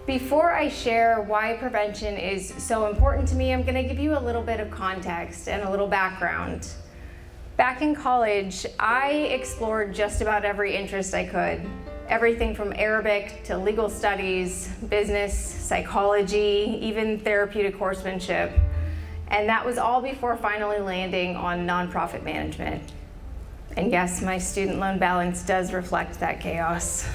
Before I share why prevention is so important to me, I'm going to give you a little bit of context and a little background. Back in college, I explored just about every interest I could. Everything from Arabic to legal studies, business, psychology, even therapeutic horsemanship. And that was all before finally landing on nonprofit management. And yes, my student loan balance does reflect that chaos.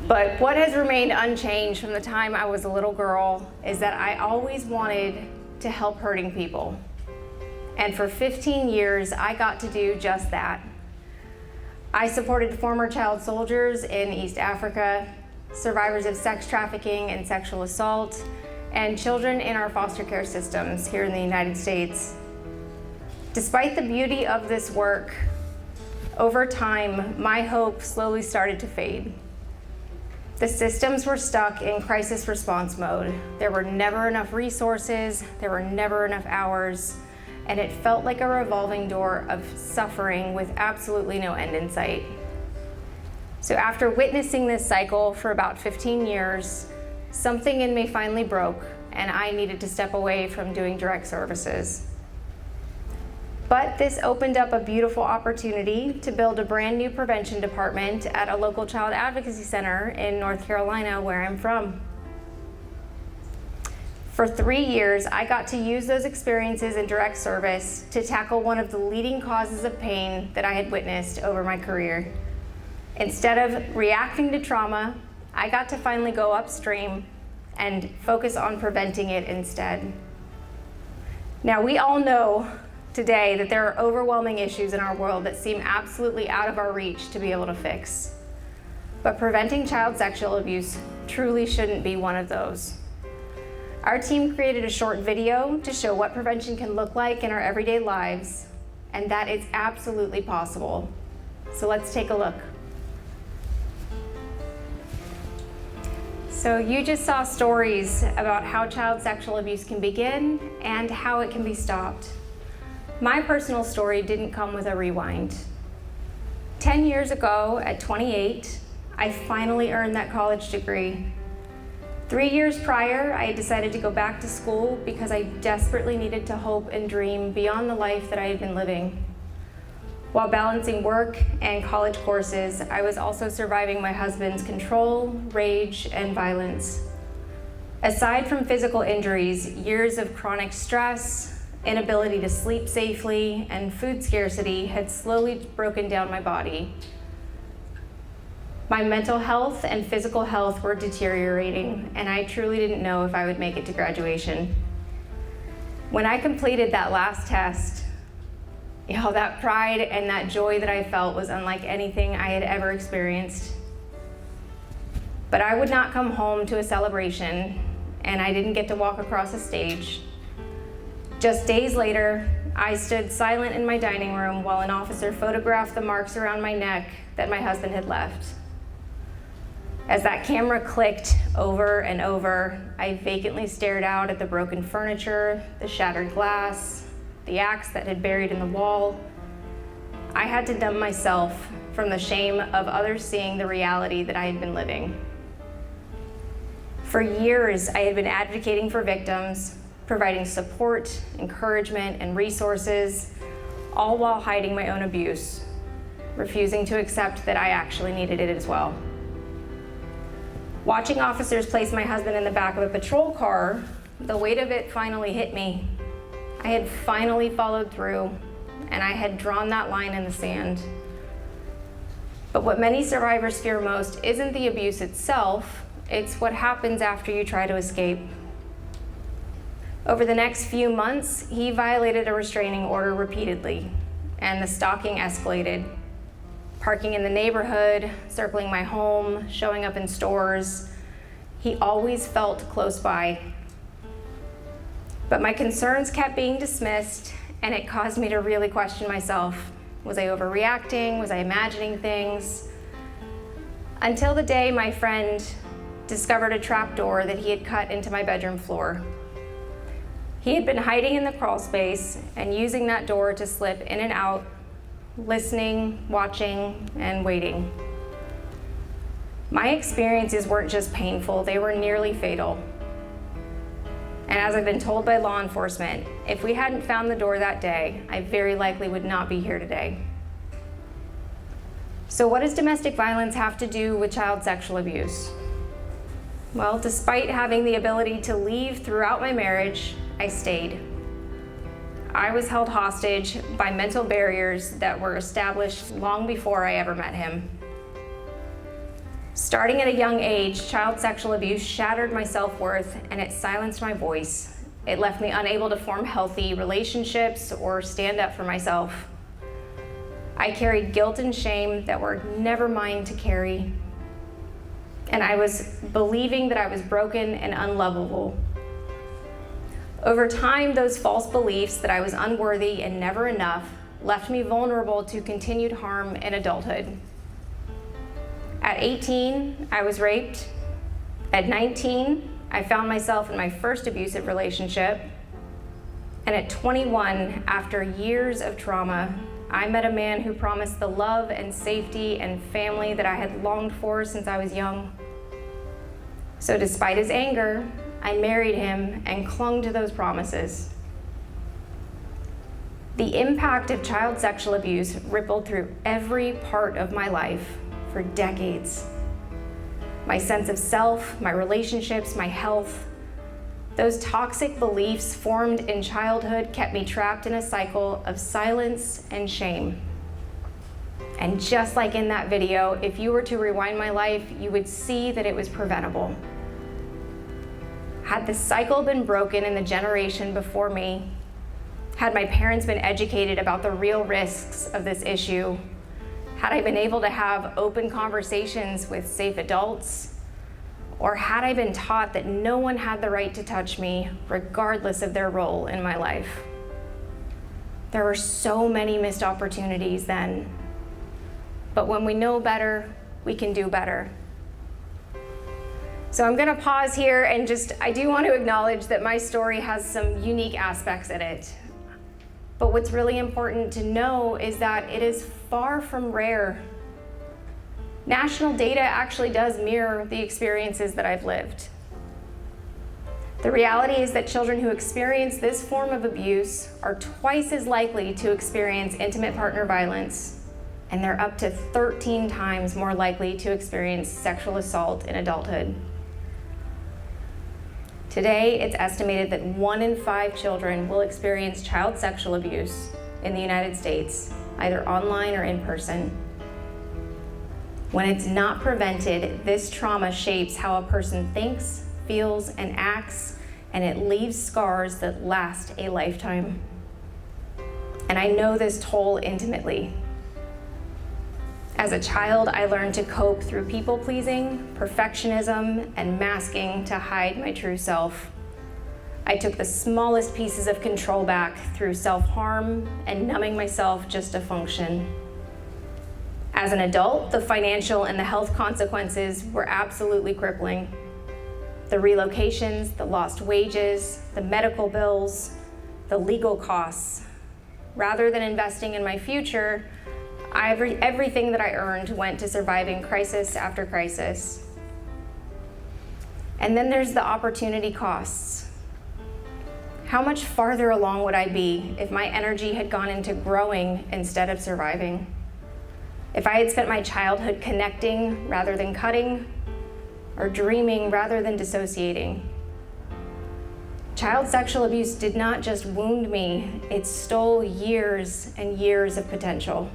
But what has remained unchanged from the time I was a little girl is that I always wanted to help hurting people. And for 15 years, I got to do just that. I supported former child soldiers in East Africa, survivors of sex trafficking and sexual assault, and children in our foster care systems here in the United States. Despite the beauty of this work, over time, my hope slowly started to fade. The systems were stuck in crisis response mode. There were never enough resources, there were never enough hours, and it felt like a revolving door of suffering with absolutely no end in sight. So after witnessing this cycle for about 15 years, something in me finally broke, and I needed to step away from doing direct services. But this opened up a beautiful opportunity to build a brand new prevention department at a local child advocacy center in North Carolina, where I'm from. For 3 years, I got to use those experiences in direct service to tackle one of the leading causes of pain that I had witnessed over my career. Instead of reacting to trauma, I got to finally go upstream and focus on preventing it instead. Now, we all know today that there are overwhelming issues in our world that seem absolutely out of our reach to be able to fix. But preventing child sexual abuse truly shouldn't be one of those. Our team created a short video to show what prevention can look like in our everyday lives, and that it's absolutely possible. So let's take a look. So you just saw stories about how child sexual abuse can begin and how it can be stopped. My personal story didn't come with a rewind. 10 years ago, at 28, I finally earned that college degree. 3 years prior, I had decided to go back to school because I desperately needed to hope and dream beyond the life that I had been living. While balancing work and college courses, I was also surviving my husband's control, rage, and violence. Aside from physical injuries, years of chronic stress, inability to sleep safely, and food scarcity had slowly broken down my body. My mental health and physical health were deteriorating, and I truly didn't know if I would make it to graduation. When I completed that last test, that pride and that joy that I felt was unlike anything I had ever experienced. But I would not come home to a celebration, and I didn't get to walk across a stage. Just days later, I stood silent in my dining room while an officer photographed the marks around my neck that my husband had left. As that camera clicked over and over, I vacantly stared out at the broken furniture, the shattered glass, the axe that had buried in the wall. I had to numb myself from the shame of others seeing the reality that I had been living. For years, I had been advocating for victims, providing support, encouragement, and resources, all while hiding my own abuse, refusing to accept that I actually needed it as well. Watching officers place my husband in the back of a patrol car, the weight of it finally hit me. I had finally followed through, and I had drawn that line in the sand. But what many survivors fear most isn't the abuse itself, it's what happens after you try to escape. Over the next few months, he violated a restraining order repeatedly, and the stalking escalated. Parking in the neighborhood, circling my home, showing up in stores. He always felt close by. But my concerns kept being dismissed, and it caused me to really question myself. Was I overreacting? Was I imagining things? Until the day my friend discovered a trapdoor that he had cut into my bedroom floor. He had been hiding in the crawl space and using that door to slip in and out, listening, watching, and waiting. My experiences weren't just painful, they were nearly fatal. And as I've been told by law enforcement, if we hadn't found the door that day, I very likely would not be here today. So what does domestic violence have to do with child sexual abuse? Well, despite having the ability to leave throughout my marriage, I stayed. I was held hostage by mental barriers that were established long before I ever met him. Starting at a young age, child sexual abuse shattered my self-worth and it silenced my voice. It left me unable to form healthy relationships or stand up for myself. I carried guilt and shame that were never mine to carry. And I was believing that I was broken and unlovable. Over time, those false beliefs that I was unworthy and never enough left me vulnerable to continued harm in adulthood. At 18, I was raped. At 19, I found myself in my first abusive relationship. And at 21, after years of trauma, I met a man who promised the love and safety and family that I had longed for since I was young. So despite his anger, I married him and clung to those promises. The impact of child sexual abuse rippled through every part of my life for decades. My sense of self, my relationships, my health, those toxic beliefs formed in childhood kept me trapped in a cycle of silence and shame. And just like in that video, if you were to rewind my life, you would see that it was preventable. Had the cycle been broken in the generation before me, had my parents been educated about the real risks of this issue, had I been able to have open conversations with safe adults, or had I been taught that no one had the right to touch me, regardless of their role in my life. There were so many missed opportunities then. But when we know better, we can do better. So I'm gonna pause here and I do want to acknowledge that my story has some unique aspects in it. But what's really important to know is that it is far from rare. National data actually does mirror the experiences that I've lived. The reality is that children who experience this form of abuse are twice as likely to experience intimate partner violence, and they're up to 13 times more likely to experience sexual assault in adulthood. Today, it's estimated that 1 in 5 children will experience child sexual abuse in the United States, either online or in person. When it's not prevented, this trauma shapes how a person thinks, feels, and acts, and it leaves scars that last a lifetime. And I know this toll intimately. As a child, I learned to cope through people-pleasing, perfectionism, and masking to hide my true self. I took the smallest pieces of control back through self-harm and numbing myself just to function. As an adult, the financial and the health consequences were absolutely crippling. The relocations, the lost wages, the medical bills, the legal costs. Rather than investing in my future, everything that I earned went to surviving crisis after crisis. And then there's the opportunity costs. How much farther along would I be if my energy had gone into growing instead of surviving? If I had spent my childhood connecting rather than cutting, or dreaming rather than dissociating? Child sexual abuse did not just wound me, it stole years and years of potential.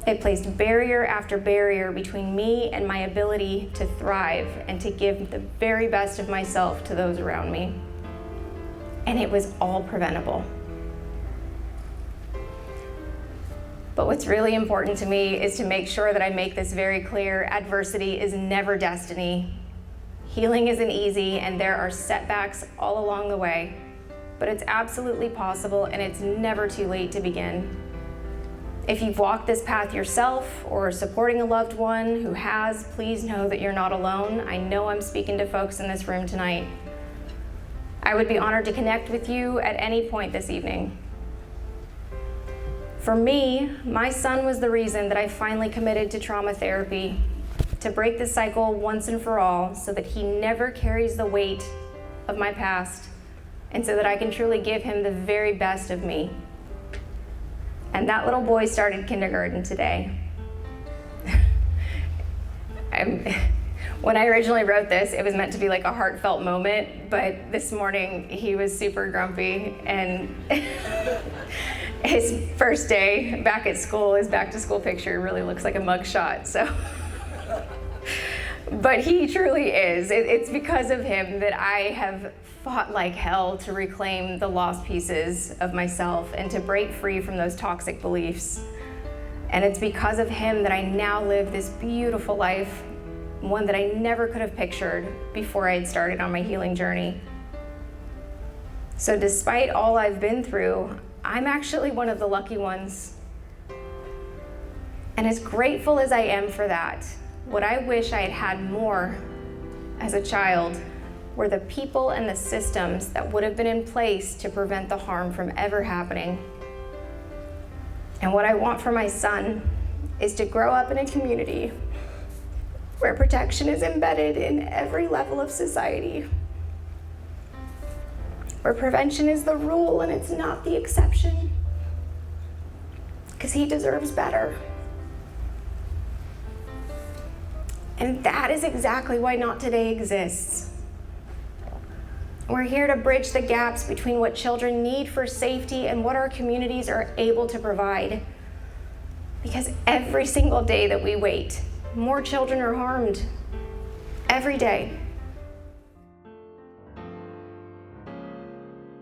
It placed barrier after barrier between me and my ability to thrive and to give the very best of myself to those around me. And it was all preventable. But what's really important to me is to make sure that I make this very clear: adversity is never destiny. Healing isn't easy, and there are setbacks all along the way. But it's absolutely possible, and it's never too late to begin. If you've walked this path yourself or are supporting a loved one who has, please know that you're not alone. I know I'm speaking to folks in this room tonight. I would be honored to connect with you at any point this evening. For me, my son was the reason that I finally committed to trauma therapy. to break the cycle once and for all so that he never carries the weight of my past, and so that I can truly give him the very best of me. And that little boy started kindergarten today. When I originally wrote this, it was meant to be like a heartfelt moment, but this morning he was super grumpy, and his first day back at school, his back to school picture really looks like a mugshot, so. But he truly is. It's because of him that I have fought like hell to reclaim the lost pieces of myself and to break free from those toxic beliefs. And it's because of him that I now live this beautiful life, one that I never could have pictured before I had started on my healing journey. So despite all I've been through, I'm actually one of the lucky ones. And as grateful as I am for that, what I wish I had had more as a child were the people and the systems that would have been in place to prevent the harm from ever happening. And what I want for my son is to grow up in a community where protection is embedded in every level of society, where prevention is the rule and it's not the exception, because he deserves better. And that is exactly why Not Today exists. We're here to bridge the gaps between what children need for safety and what our communities are able to provide. Because every single day that we wait, more children are harmed. Every day.